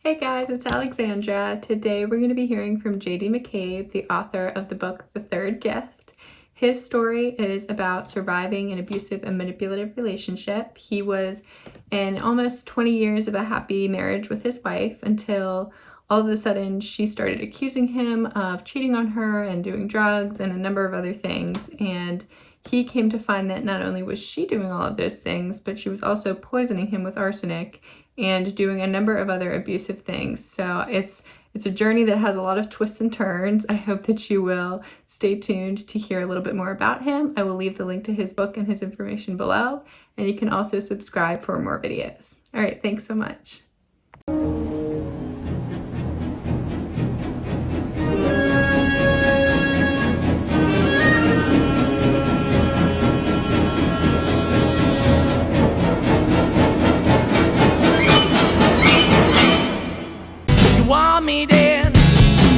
Hey guys, it's Alexandra. Today we're going to be hearing from JD McCabe, the author of the book The Third Gift. His story is about surviving an abusive and manipulative relationship. He was in almost 20 years of a happy marriage with his wife until all of a sudden she started accusing him of cheating on her and doing drugs and a number of other things. And he came to find that not only was she doing all of those things, but she was also poisoning him with arsenic and doing a number of other abusive things. So it's a journey that has a lot of twists and turns. I hope that you will stay tuned to hear a little bit more about him. I will leave the link to his book and his information below, and you can also subscribe for more videos. All right, thanks so much. You want me then,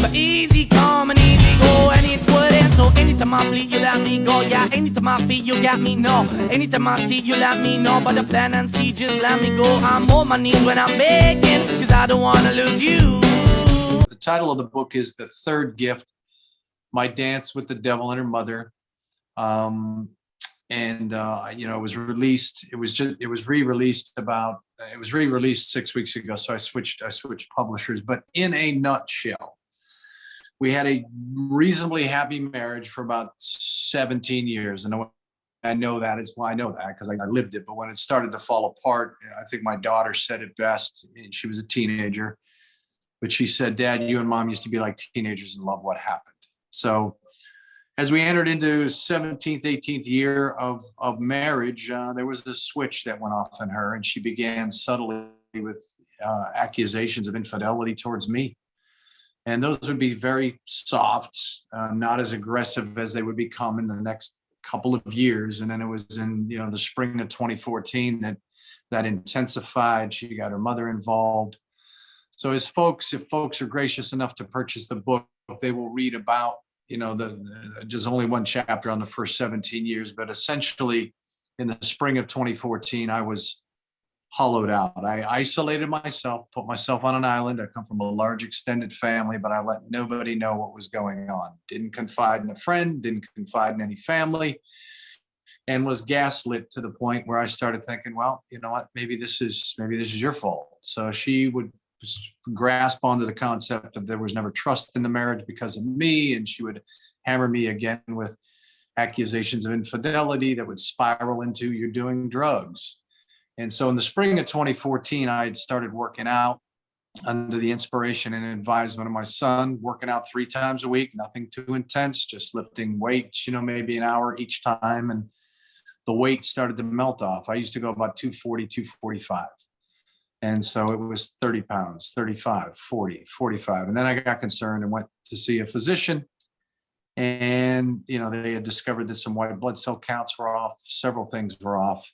but easy come and easy go, and it wouldn't. So anytime I bleed, you let me go. Yeah, anytime I feel, you got me. No, anytime I see, you let me know. But the plan and see, just let me go. I'm on my knees when I'm begging, cause I don't wanna lose you. The title of the book is The Third Gift: My Dance with the Devil and Her Mother. It was released. It was re-released 6 weeks ago. So I switched publishers. But in a nutshell, we had a reasonably happy marriage for about 17 years. And I know that is why I know that because I lived it. But when it started to fall apart, I think my daughter said it best. She was a teenager, but she said, "Dad, you and Mom used to be like teenagers in love. What happened?" So as we entered into 17th, 18th year of marriage, there was a switch that went off in her, and she began subtly with accusations of infidelity towards me. And those would be very soft, not as aggressive as they would become in the next couple of years. And then it was in the spring of 2014 that intensified. She got her mother involved. So if folks are gracious enough to purchase the book, they will read about just only one chapter on the first 17 years, but essentially in the spring of 2014, I was hollowed out. I isolated myself, put myself on an island. I come from a large extended family, but I let nobody know what was going on. Didn't confide in a friend, didn't confide in any family, and was gaslit to the point where I started thinking, well, you know what, maybe this is your fault. So she would grasp onto the concept of there was never trust in the marriage because of me, and she would hammer me again with accusations of infidelity that would spiral into "you're doing drugs." And so in the spring of 2014, I had started working out under the inspiration and advisement of my son, working out 3 times a week, nothing too intense, just lifting weights, maybe an hour each time. And the weight started to melt off. I used to go about 240, 245. And so it was 30 pounds, 35, 40, 45. And then I got concerned and went to see a physician. And, they had discovered that some white blood cell counts were off, several things were off.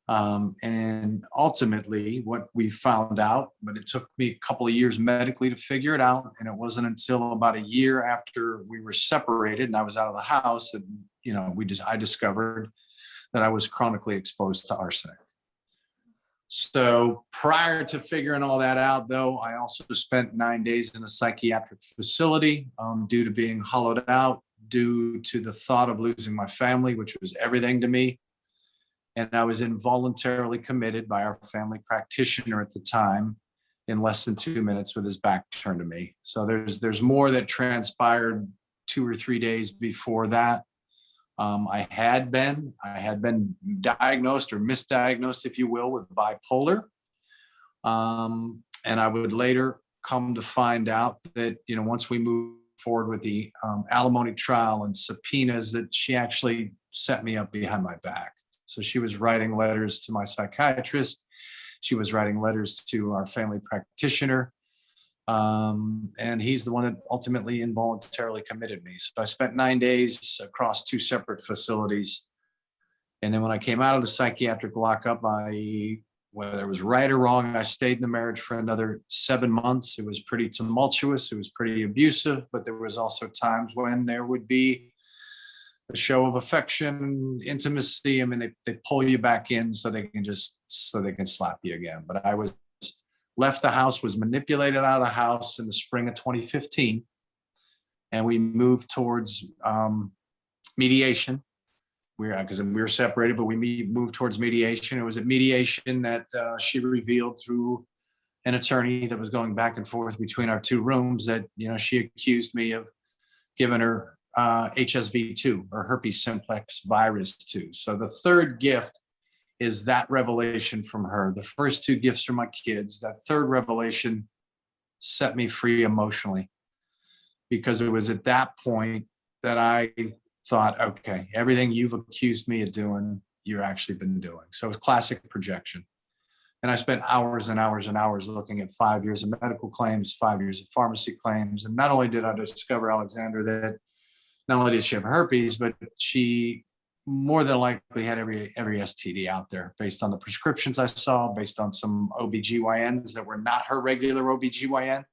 And ultimately, what we found out, but it took me a couple of years medically to figure it out. And it wasn't until about a year after we were separated and I was out of the house that, I discovered that I was chronically exposed to arsenic. So prior to figuring all that out, though, I also spent 9 days in a psychiatric facility due to being hollowed out, due to the thought of losing my family, which was everything to me. And I was involuntarily committed by our family practitioner at the time in less than 2 minutes with his back turned to me. So there's more that transpired 2 or 3 days before that. I had been diagnosed or misdiagnosed, if you will, with bipolar. And I would later come to find out that, once we moved forward with the alimony trial and subpoenas, that she actually set me up behind my back. So she was writing letters to my psychiatrist. She was writing letters to our family practitioner. And he's the one that ultimately involuntarily committed me. So I spent 9 days across 2 separate facilities. And then when I came out of the psychiatric lockup, whether it was right or wrong, I stayed in the marriage for another 7 months. It was pretty tumultuous. It was pretty abusive, but there was also times when there would be a show of affection, intimacy. I mean, they pull you back in so they can slap you again. But I was left the house, was manipulated out of the house in the spring of 2015. And we moved towards mediation. Because we were separated, but we moved towards mediation. It was at mediation that she revealed through an attorney that was going back and forth between our two rooms that, she accused me of giving her HSV2 or herpes simplex virus 2. So the third gift is that revelation from her. The first two gifts from my kids. That third revelation set me free emotionally, because it was at that point that I thought, okay, everything you've accused me of doing, you've actually been doing. So it was classic projection. And I spent hours and hours and hours looking at 5 years of medical claims, 5 years of pharmacy claims. And not only did I discover, Alexandra, that not only did she have herpes, but she more than likely had every STD out there, based on the prescriptions I saw, based on some OBGYNs that were not her regular OBGYN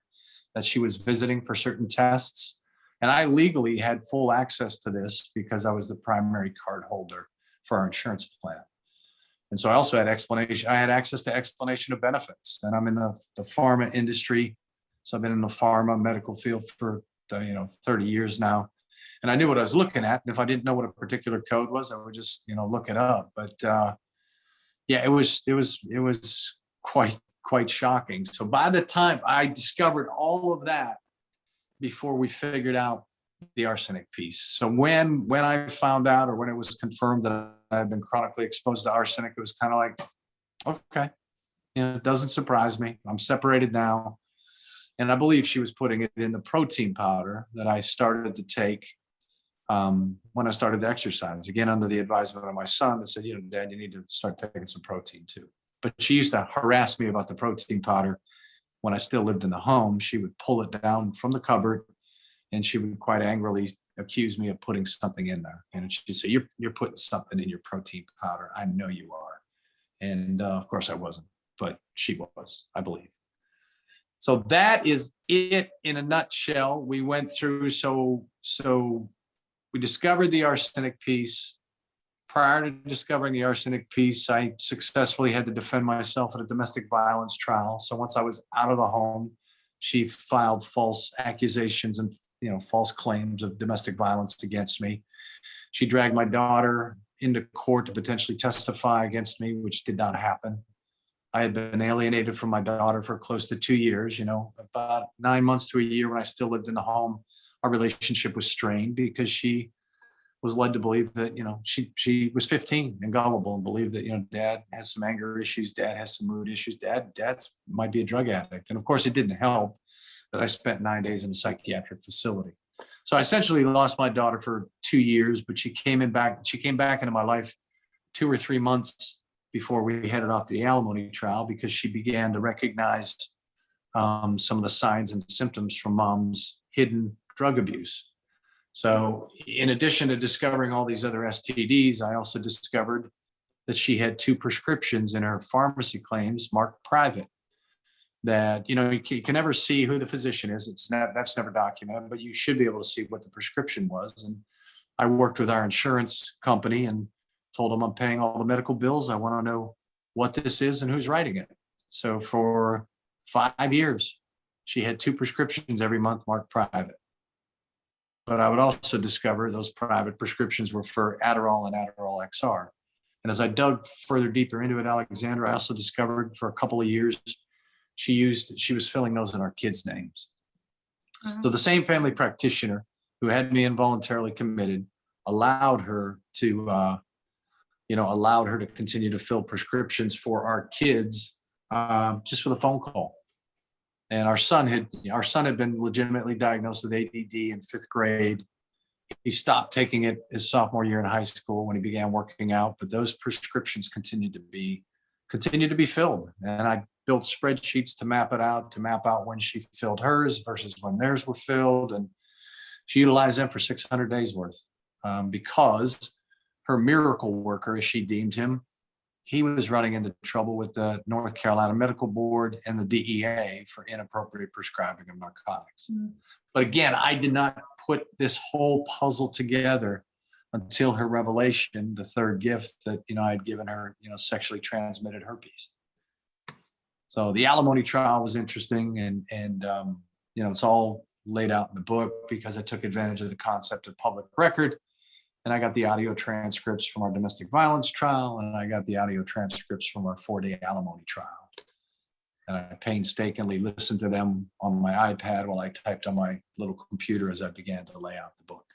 that she was visiting for certain tests. And I legally had full access to this because I was the primary card holder for our insurance plan. And so I also had access to explanation of benefits. And I'm in the pharma industry. So I've been in the pharma medical field for 30 years now. And I knew what I was looking at. And if I didn't know what a particular code was, I would just, look it up. But it was quite shocking. So by the time I discovered all of that, before we figured out the arsenic piece. So when I found out, or when it was confirmed that I had been chronically exposed to arsenic, it was kind of like, okay, it doesn't surprise me. I'm separated now. And I believe she was putting it in the protein powder that I started to take when I started to exercise, again, under the advisement of my son that said, Dad, you need to start taking some protein too. But she used to harass me about the protein powder. When I still lived in the home, she would pull it down from the cupboard, and she would quite angrily accuse me of putting something in there. And she'd say, you're putting something in your protein powder. I know you are. And of course I wasn't, but she was, I believe. So that is it in a nutshell. We went through, so we discovered the arsenic piece. Prior to discovering the arsenic piece, I successfully had to defend myself at a domestic violence trial. So once I was out of the home, she filed false accusations and false claims of domestic violence against me. She dragged my daughter into court to potentially testify against me, which did not happen. I had been alienated from my daughter for close to 2 years, about 9 months to a year when I still lived in the home. Our relationship was strained because she was led to believe that, she was 15 and gullible and believed that, Dad has some anger issues, Dad has some mood issues, Dad might be a drug addict. And of course it didn't help that I spent 9 days in a psychiatric facility. So I essentially lost my daughter for 2 years, but she came back into my life 2 or 3 months before we headed off the alimony trial, because she began to recognize some of the signs and symptoms from Mom's hidden drug abuse. So in addition to discovering all these other STDs, I also discovered that she had 2 prescriptions in her pharmacy claims marked private, that, you can never see who the physician is. That's never documented, but you should be able to see what the prescription was. And I worked with our insurance company and told them I'm paying all the medical bills. I want to know what this is and who's writing it. So for 5 years, she had 2 prescriptions every month marked private. But I would also discover those private prescriptions were for Adderall and Adderall XR. And as I dug further deeper into it, Alexandra, I also discovered for a couple of years, she was filling those in our kids' names. So the same family practitioner who had me involuntarily committed allowed her to continue to fill prescriptions for our kids just with a phone call. And our son had been legitimately diagnosed with ADD in 5th grade. He stopped taking it his sophomore year in high school when he began working out, but those prescriptions continued to be filled. And I built spreadsheets to map out when she filled hers versus when theirs were filled. And she utilized them for 600 days worth because her miracle worker, as she deemed him, he was running into trouble with the North Carolina Medical Board and the DEA for inappropriate prescribing of narcotics. Mm-hmm. But again, I did not put this whole puzzle together until her revelation, the third gift that, I had given her, sexually transmitted herpes. So the alimony trial was interesting, and it's all laid out in the book because I took advantage of the concept of public record. And I got the audio transcripts from our domestic violence trial, and I got the audio transcripts from our 4-day alimony trial. And I painstakingly listened to them on my iPad while I typed on my little computer as I began to lay out the book.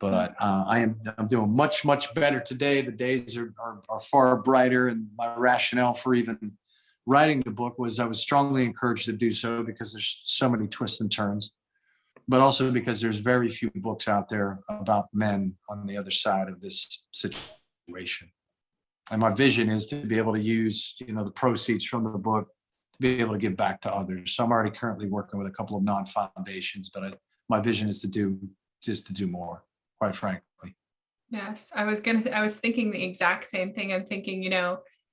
But I'm doing much, much better today. The days are far brighter, and my rationale for even writing the book was I was strongly encouraged to do so because there's so many twists and turns, but also because there's very few books out there about men on the other side of this situation. And my vision is to be able to use, the proceeds from the book to be able to give back to others. So I'm already currently working with a couple of non-foundations, but my vision is to do more, quite frankly. Yes, I was thinking the exact same thing. I'm thinking,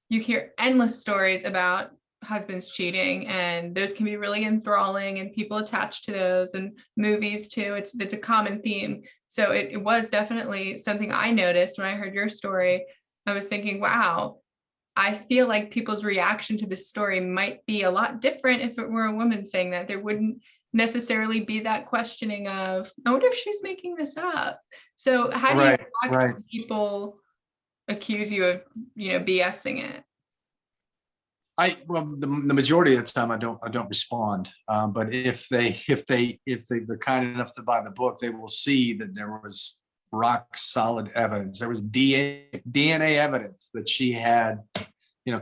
you hear endless stories about husbands cheating, and those can be really enthralling, and people attach to those, and movies too. It's a common theme. So it was definitely something I noticed when I heard your story. I was thinking, wow, I feel like people's reaction to this story might be a lot different if it were a woman saying that. There wouldn't necessarily be that questioning of, I wonder if she's making this up. So how do you react when people accuse you of, BSing it? The majority of the time I don't respond. But if they're kind enough to buy the book, they will see that there was rock solid evidence. There was DNA evidence that she had,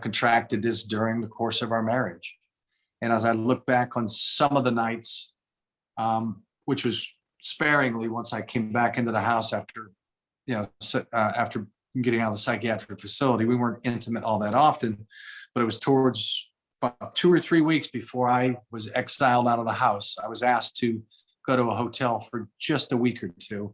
contracted this during the course of our marriage. And as I look back on some of the nights, which was sparingly once I came back into the house after getting out of the psychiatric facility, we weren't intimate all that often, but it was towards about 2 or 3 weeks before I was exiled out of the house. I was asked to go to a hotel for just a week or two.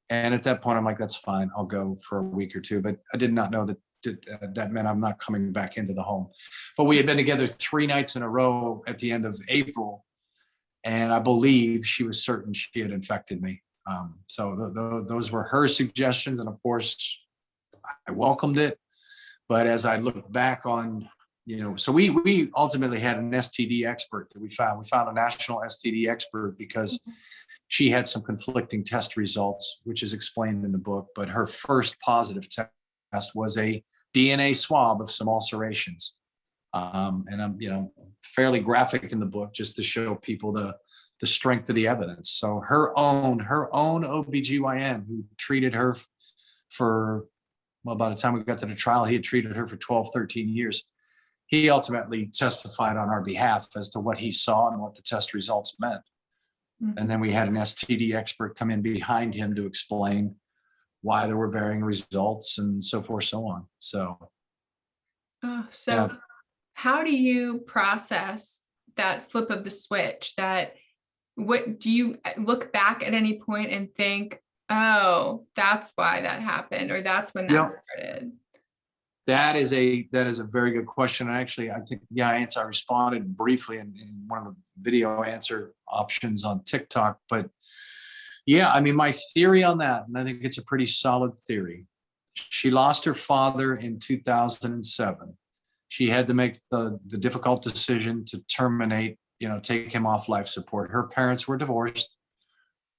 And at that point, I'm like, that's fine. I'll go for a week or two. But I did not know that meant I'm not coming back into the home. But we had been together 3 nights in a row at the end of April. And I believe she was certain she had infected me. So those were her suggestions. And of course, I welcomed it. But as I look back on, so we ultimately had an STD expert that we found. We found a national STD expert because she had some conflicting test results, which is explained in the book. But her first positive test was a DNA swab of some ulcerations. And I'm, fairly graphic in the book just to show people the strength of the evidence. So her own OBGYN who treated her for, well, by the time we got to the trial, he had treated her for 12, 13 years. He ultimately testified on our behalf as to what he saw and what the test results meant. Mm-hmm. And then we had an STD expert come in behind him to explain why there were varying results and so forth, so on. How do you process that flip of the switch? What do you look back at any point and think, oh, that's why that happened, or that's when that started? That is a very good question. Actually, I think, I responded briefly in one of the video answer options on TikTok. But my theory on that, and I think it's a pretty solid theory. She lost her father in 2007. She had to make the difficult decision to terminate, take him off life support. Her parents were divorced.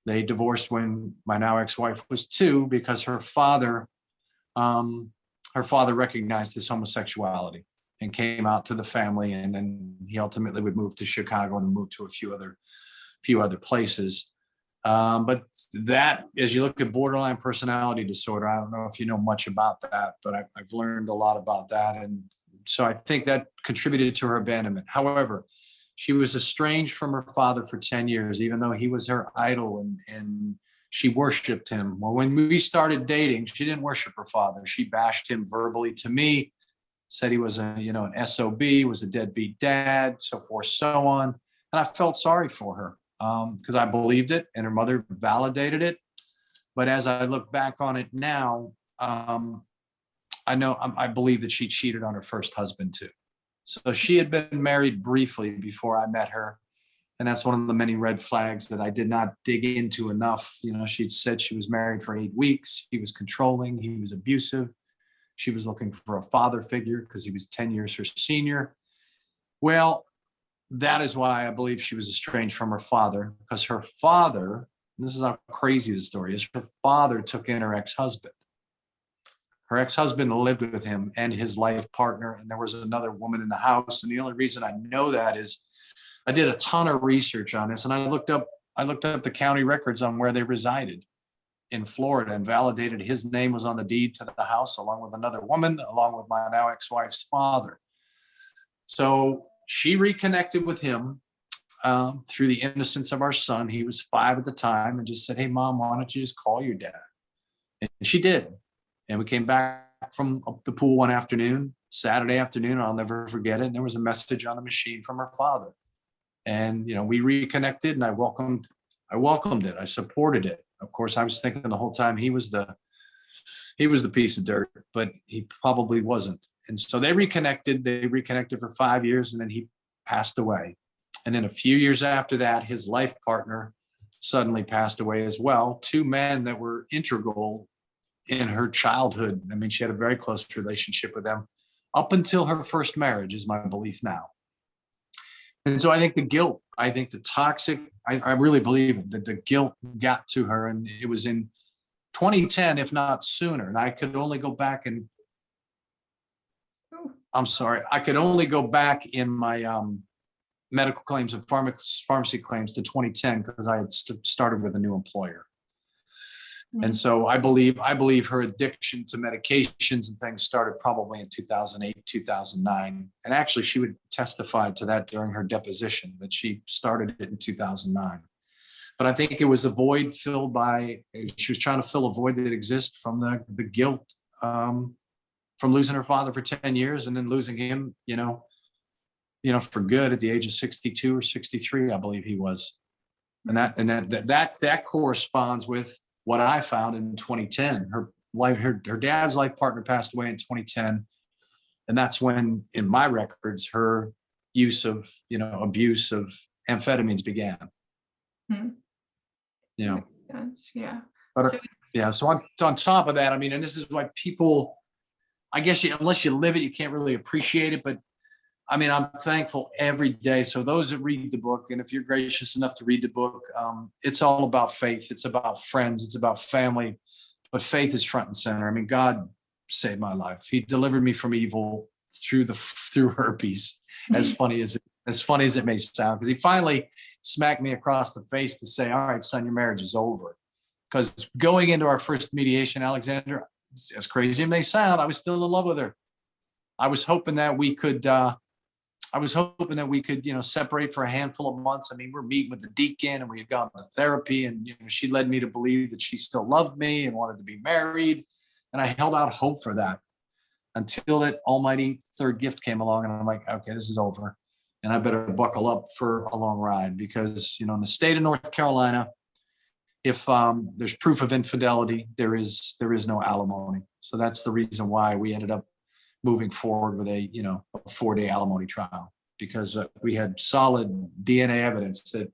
They divorced when my now ex-wife was 2 because her father recognized his homosexuality and came out to the family, and then he ultimately would move to Chicago and move to a few other places. But that, as you look at borderline personality disorder, I don't know if you know much about that, but I've learned a lot about that. And so I think that contributed to her abandonment. However, she was estranged from her father for 10 years, even though he was her idol and she worshiped him. Well, when we started dating, she didn't worship her father. She bashed him verbally to me, said he was an SOB, was a deadbeat dad, so forth, so on. And I felt sorry for her because I believed it and her mother validated it. But as I look back on it now, I believe that she cheated on her first husband too. So she had been married briefly before I met her. And that's one of the many red flags that I did not dig into enough. She'd said she was married for 8 weeks. He was controlling. He was abusive. She was looking for a father figure because he was 10 years her senior. Well, that is why I believe she was estranged from her father, because her father, and this is how crazy the story is, her father took in her ex-husband. Her ex-husband lived with him and his life partner, and there was another woman in the house. And the only reason I know that is I did a ton of research on this, and I looked up the county records on where they resided in Florida and validated his name was on the deed to the house, along with another woman, along with my now ex-wife's father. So she reconnected with him through the innocence of our son. He was 5 at the time, and just said, "Hey, Mom, why don't you just call your dad?" And she did. And we came back from the pool one afternoon, Saturday afternoon, I'll never forget it. And there was a message on the machine from her father. And, we reconnected, and I welcomed it. I supported it. Of course, I was thinking the whole time he was the piece of dirt, but he probably wasn't. And so they reconnected for 5 years, and then he passed away. And then a few years after that, his life partner suddenly passed away as well. 2 men that were integral in her childhood. I mean, she had a very close relationship with them up until her first marriage, is my belief now. And so I think the guilt, I think the toxic, I really believe that the guilt got to her, and it was in 2010, if not sooner. And I could only go back and, I could only go back in my medical claims and pharmacy claims to 2010, because I had started with a new employer. And so I believe her addiction to medications and things started probably in 2008, 2009. And actually, she would testify to that during her deposition, that she started it in 2009. But I think it was a void filled by, she was trying to fill a void that exists from the guilt from losing her father for 10 years and then losing him, for good at the age of 62 or 63, I believe he was. And that corresponds with what I found in 2010. Her dad's life partner passed away in 2010. And that's when, in my records, her use of, abuse of amphetamines began. Yeah. But so on top of that, I mean, and this is why people, I guess unless you live it, you can't really appreciate it. But I mean, I'm thankful every day. So those that read the book, and if you're gracious enough to read the book, it's all about faith. It's about friends. It's about family. But faith is front and center. I mean, God saved my life. He delivered me from evil through herpes. As funny as it may sound, because he finally smacked me across the face to say, "All right, son, your marriage is over." Because going into our first mediation, Alexander, as crazy as it may sound, I was still in love with her. I was hoping that we could. Separate for a handful of months. I mean, we're meeting with the deacon, and we had gone to therapy, and she led me to believe that she still loved me and wanted to be married. And I held out hope for that until that almighty third gift came along, and I'm like, okay, this is over, and I better buckle up for a long ride, because in the state of North Carolina, if there's proof of infidelity, there is no alimony. So that's the reason why we ended up moving forward with a 4-day alimony trial, because we had solid DNA evidence that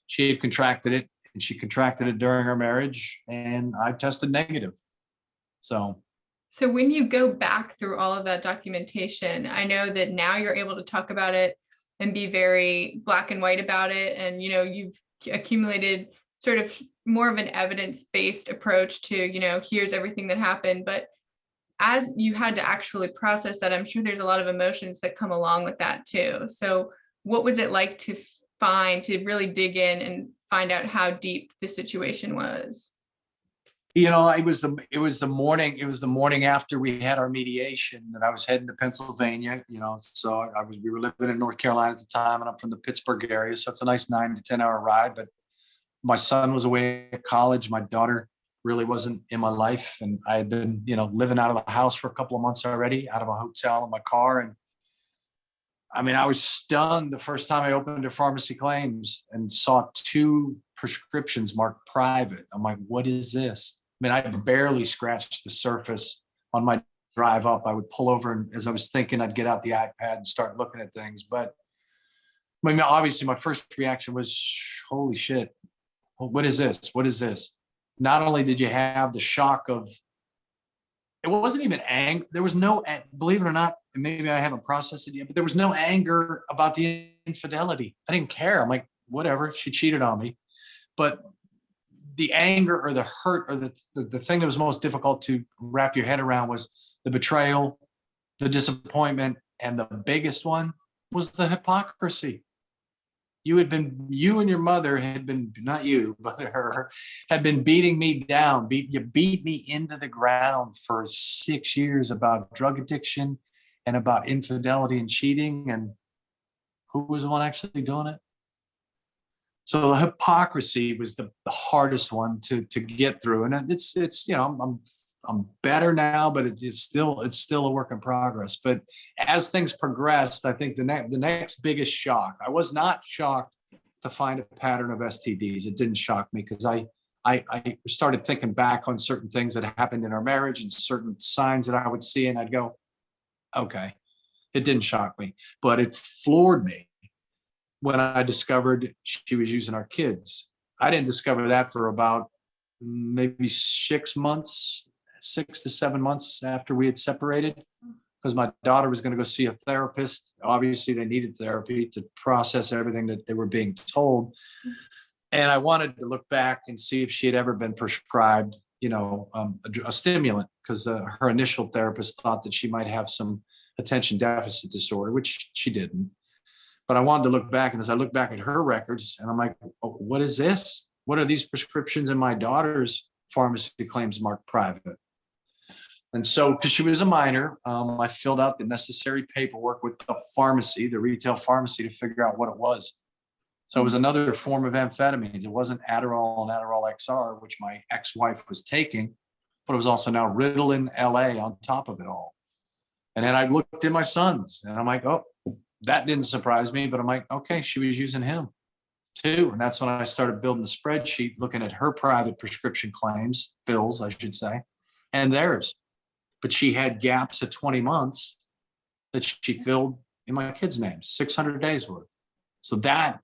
she had contracted it, and she contracted it during her marriage, and I tested negative. So when you go back through all of that documentation, I know that now you're able to talk about it and be very black and white about it. And, you've accumulated sort of more of an evidence-based approach to, here's everything that happened. But as you had to actually process that, I'm sure there's a lot of emotions that come along with that too. So what was it like to really dig in and find out how deep the situation was? It was the morning after we had our mediation that I was heading to Pennsylvania, so we were living in North Carolina at the time, and I'm from the Pittsburgh area. So it's a nice 9 to 10 hour ride, but my son was away at college. My daughter really wasn't in my life. And I had been, living out of the house for a couple of months already, out of a hotel in my car. And I mean, I was stunned the first time I opened her pharmacy claims and saw 2 prescriptions marked private. I'm like, what is this? I mean, I barely scratched the surface on my drive up. I would pull over, and as I was thinking, I'd get out the iPad and start looking at things. But I mean, obviously my first reaction was, holy shit, what is this? What is this? Not only did you have the shock of it wasn't even anger. There was no, believe it or not, and maybe I haven't processed it yet, but there was no anger about the infidelity. I didn't care. I'm like, whatever, she cheated on me. But the anger or the hurt or the thing that was most difficult to wrap your head around was the betrayal, the disappointment, and the biggest one was the hypocrisy. You and your mother had been, not you, but her, had been beating me down. You beat me into the ground for 6 years about drug addiction and about infidelity and cheating. And who was the one actually doing it? So the hypocrisy was the hardest one to get through. And it's, I'm better now, but it's still a work in progress. But as things progressed, I think the next biggest shock, I was not shocked to find a pattern of STDs. It didn't shock me because I started thinking back on certain things that happened in our marriage and certain signs that I would see, and I'd go, okay, it didn't shock me, but it floored me when I discovered she was using our kids. I didn't discover that for about maybe 6 months, 6 to 7 months after we had separated, because my daughter was going to go see a therapist. Obviously, they needed therapy to process everything that they were being told. And I wanted to look back and see if she had ever been prescribed, a stimulant, because her initial therapist thought that she might have some attention deficit disorder, which she didn't. But I wanted to look back, and as I look back at her records, and I'm like, oh, what is this? What are these prescriptions in my daughter's pharmacy claims marked private? And so, because she was a minor, I filled out the necessary paperwork with the pharmacy, the retail pharmacy, to figure out what it was. So it was another form of amphetamines. It wasn't Adderall and Adderall XR, which my ex-wife was taking, but it was also now Ritalin LA on top of it all. And then I looked at my sons, and I'm like, oh, that didn't surprise me, but I'm like, okay, she was using him too. And that's when I started building the spreadsheet, looking at her private prescription claims, fills, I should say, and theirs. But she had gaps of 20 months that she filled in my kids' names, 600 days worth. So that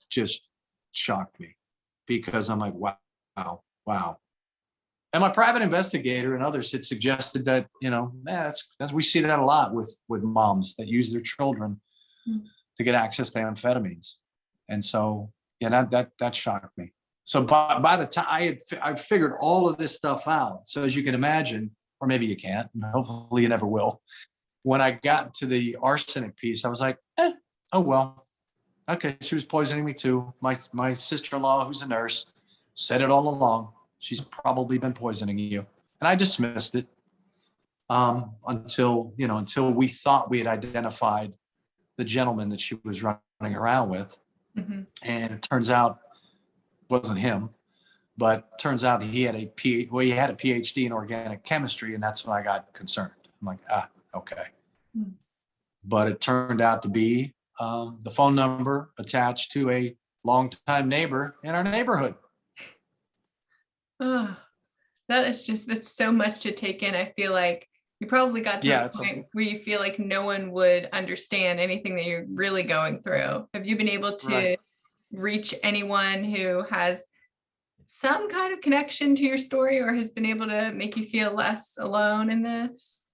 just shocked me, because I'm like, wow. And my private investigator and others had suggested that, that's we see that a lot with moms that use their children to get access to amphetamines. And so, that shocked me. So by the time I figured all of this stuff out. So as you can imagine, or maybe you can't, and hopefully you never will. When I got to the arsenic piece, I was like, oh, well, okay. She was poisoning me too. My sister-in-law, who's a nurse, said it all along. She's probably been poisoning you. And I dismissed it until we thought we had identified the gentleman that she was running around with. Mm-hmm. And it turns out it wasn't him, but turns out he had a PhD in organic chemistry, and that's when I got concerned. I'm like, okay. Mm-hmm. But it turned out to be the phone number attached to a longtime neighbor in our neighborhood. Oh, that's so much to take in. I feel like you probably got to a point where you feel like no one would understand anything that you're really going through. Have you been able to reach anyone who has some kind of connection to your story, or has been able to make you feel less alone in this?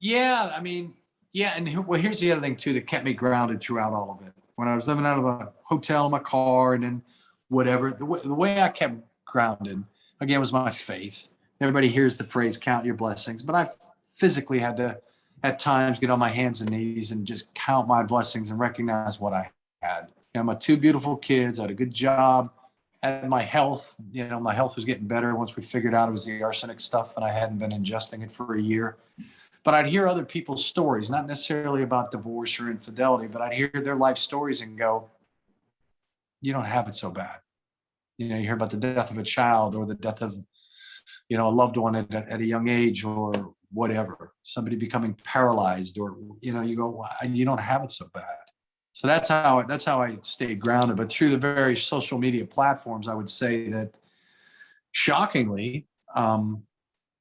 Yeah, and here's the other thing too that kept me grounded throughout all of it. When I was living out of a hotel in my car, and then whatever, the way I kept grounded, again, was my faith. Everybody hears the phrase, count your blessings, but I physically had to, at times, get on my hands and knees and just count my blessings and recognize what I had. My 2 beautiful kids, I had a good job, had my health. My health was getting better once we figured out it was the arsenic stuff, and I hadn't been ingesting it for a year. But I'd hear other people's stories, not necessarily about divorce or infidelity, but I'd hear their life stories and go, you don't have it so bad. You hear about the death of a child, or the death of, a loved one at a young age, or whatever, somebody becoming paralyzed, or, you go, well, you don't have it so bad. So that's how I stayed grounded. But through the various social media platforms, I would say that shockingly,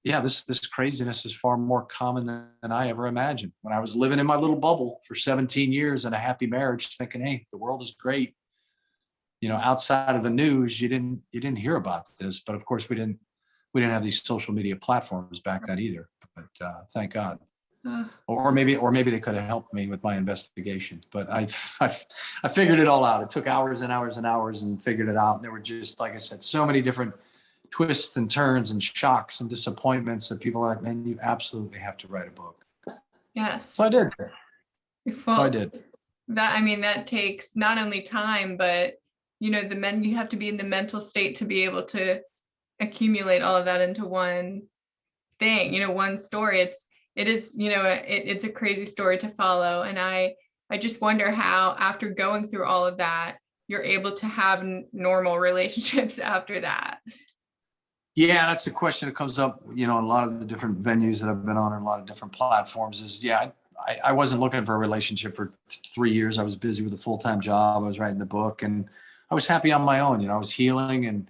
this craziness is far more common than I ever imagined. When I was living in my little bubble for 17 years in a happy marriage, thinking, hey, the world is great. Outside of the news, you didn't hear about this, but of course we didn't we didn't have these social media platforms back then either, but thank God. Uh, Or maybe they could have helped me with my investigation, but I figured it all out. It took hours and hours and hours and figured it out. And there were just, like I said, so many different twists and turns and shocks and disappointments that people are like, man, you absolutely have to write a book. yes. So I did. Well, I did. that takes not only time, but you have to be in the mental state to be able to accumulate all of that into one thing, one story. It's a crazy story to follow. And I just wonder how, after going through all of that, you're able to have normal relationships after that. Yeah, that's the question that comes up, in a lot of the different venues that I've been on and a lot of different platforms is, I wasn't looking for a relationship for 3 years. I was busy with a full-time job. I was writing the book and I was happy on my own. I was healing and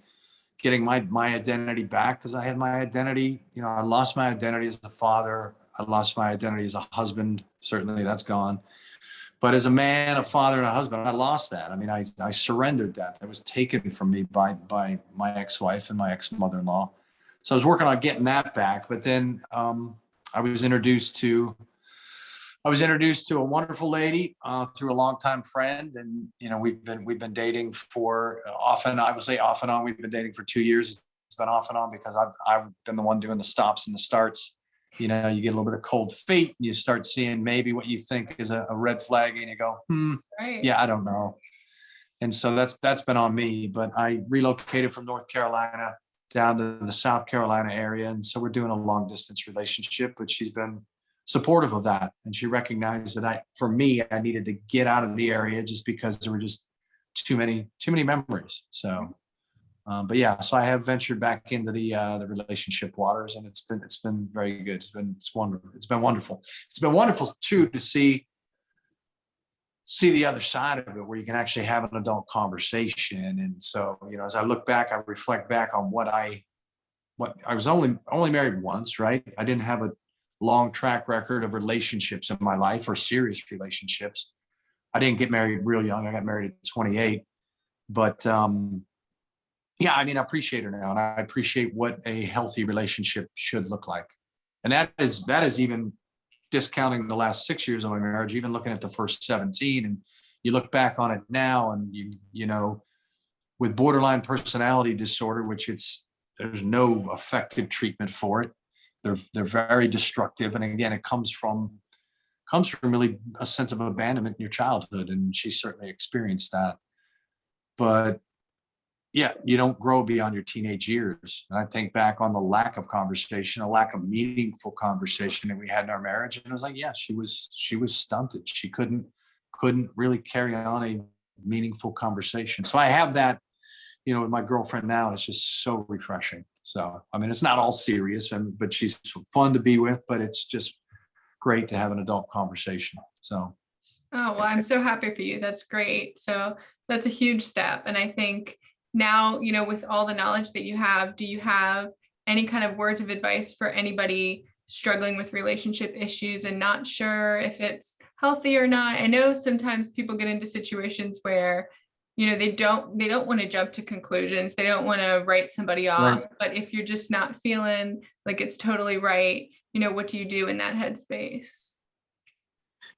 getting my identity back, because I had my identity, I lost my identity as a father. I lost my identity as a husband. Certainly that's gone. But as a man, a father, and a husband, I lost that. I mean, I surrendered that. That was taken from me by my ex-wife and my ex-mother-in-law. So I was working on getting that back. But then I was introduced to a wonderful lady through a longtime friend, and we've been dating for I would say off and on. We've been dating for 2 years. It's been off and on because I've been the one doing the stops and the starts. You get a little bit of cold feet, and you start seeing maybe what you think is a red flag, and you go, Right. yeah, I don't know. And so that's been on me. But I relocated from North Carolina down to the South Carolina area, and so we're doing a long distance relationship. But she's been supportive of that, and she recognized that I needed to get out of the area just because there were just too many memories. So but yeah, so I have ventured back into the relationship waters, and it's been very good. It's wonderful. It's been wonderful. It's been wonderful too to see the other side of it, where you can actually have an adult conversation. And so, as I look back, I reflect back on what I was only married once, right? I didn't have a long track record of relationships in my life, or serious relationships. I didn't get married real young. I got married at 28, but yeah, I mean, I appreciate her now, and I appreciate what a healthy relationship should look like. And that is even discounting the last 6 years of my marriage, even looking at the first 17. And you look back on it now, and with borderline personality disorder, which there's no effective treatment for it. They're very destructive. And again, it comes from really a sense of abandonment in your childhood. And she certainly experienced that. But yeah, you don't grow beyond your teenage years. And I think back on the lack of conversation, a lack of meaningful conversation that we had in our marriage. And I was like, yeah, she was stunted. She couldn't really carry on a meaningful conversation. So I have that, with my girlfriend now. It's just so refreshing. So, I mean, it's not all serious, but she's fun to be with, but it's just great to have an adult conversation. So. Oh, well, I'm so happy for you. That's great. So that's a huge step. And I think now, with all the knowledge that you have, do you have any kind of words of advice for anybody struggling with relationship issues and not sure if it's healthy or not? I know sometimes people get into situations where, they don't want to jump to conclusions. They don't want to write somebody off. Right. But if you're just not feeling like it's totally right, what do you do in that headspace?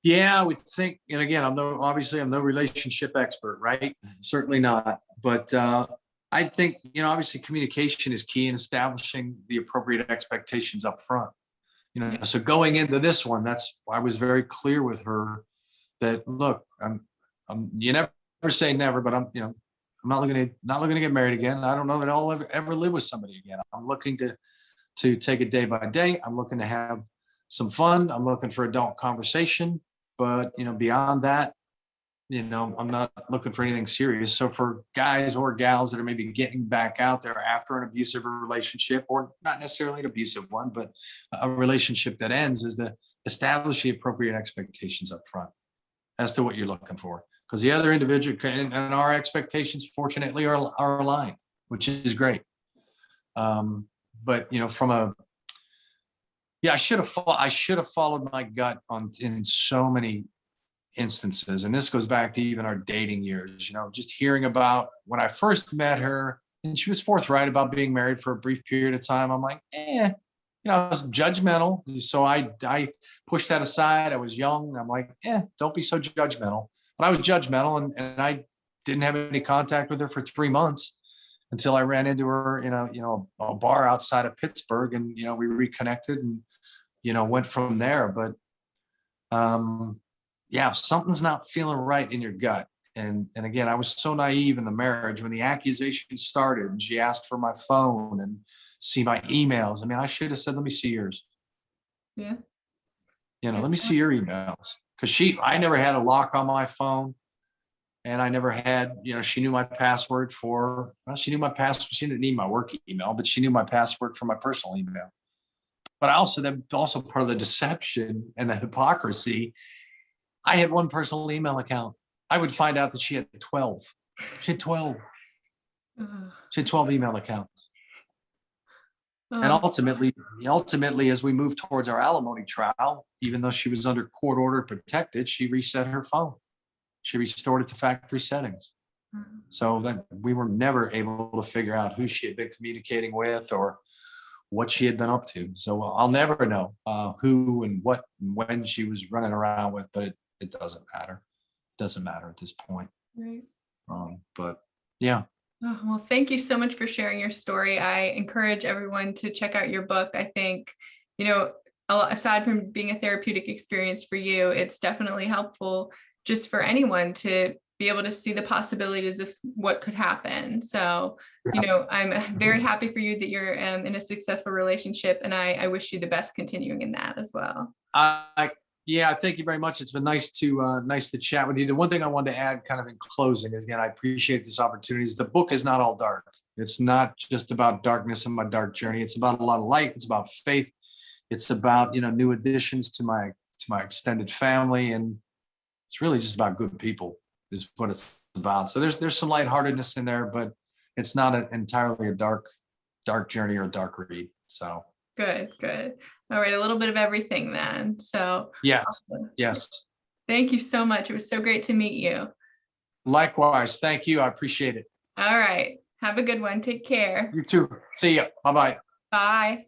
Yeah, I would think, and again, I'm no relationship expert, right? Certainly not. But I think, obviously communication is key in establishing the appropriate expectations up front. So going into this one, I was very clear with her that, look, you never say never, but I'm not looking to get married again. I don't know that I'll ever live with somebody again. I'm looking to take it day by day. I'm looking to have some fun. I'm looking for adult conversation. But, beyond that, I'm not looking for anything serious. So for guys or gals that are maybe getting back out there after an abusive relationship, or not necessarily an abusive one, but a relationship that ends, is to establish the appropriate expectations up front as to what you're looking for. Because the other individual and our expectations, fortunately, are aligned, which is great. But, I should have followed my gut in so many instances. And this goes back to even our dating years, just hearing about when I first met her, And she was forthright about being married for a brief period of time. I'm like, I was judgmental. So I pushed that aside. I was young. I'm like, don't be so judgmental. But I was judgmental, and I didn't have any contact with her for 3 months until I ran into her in a bar outside of Pittsburgh, and we reconnected and went from there. But if something's not feeling right in your gut, and again, I was so naive in the marriage when the accusation started, and she asked for my phone and see my emails. I mean, I should have said, let me see yours. Yeah. Let me see your emails. Because I never had a lock on my phone. And I never had, she knew my password she knew my password. She didn't need my work email, but she knew my password for my personal email. But that's also part of the deception and the hypocrisy. I had one personal email account. I would find out that she had 12. She had 12. She had 12 email accounts. And ultimately, as we moved towards our alimony trial, even though she was under court order protected, she reset her phone. She restored it to factory settings. So that we were never able to figure out who she had been communicating with or what she had been up to. So I'll never know who and what and when she was running around with, but it doesn't matter. It doesn't matter at this point. Right. But yeah. Oh, well, thank you so much for sharing your story. I encourage everyone to check out your book. I think, aside from being a therapeutic experience for you, it's definitely helpful just for anyone to be able to see the possibilities of what could happen. So, I'm very happy for you that you're in a successful relationship, and I wish you the best continuing in that as well. Thank you very much. It's been nice to chat with you. The one thing I wanted to add kind of in closing is, again, I appreciate this opportunity. The book is not all dark. It's not just about darkness and my dark journey. It's about a lot of light. It's about faith. It's about, new additions to my extended family. And it's really just about good people is what it's about. So there's some lightheartedness in there, but it's not entirely a dark journey or a dark read. So good. All right. A little bit of everything then. So yes. Awesome. Yes. Thank you so much. It was so great to meet you. Likewise. Thank you. I appreciate it. All right. Have a good one. Take care. You too. See ya. Bye-bye. Bye.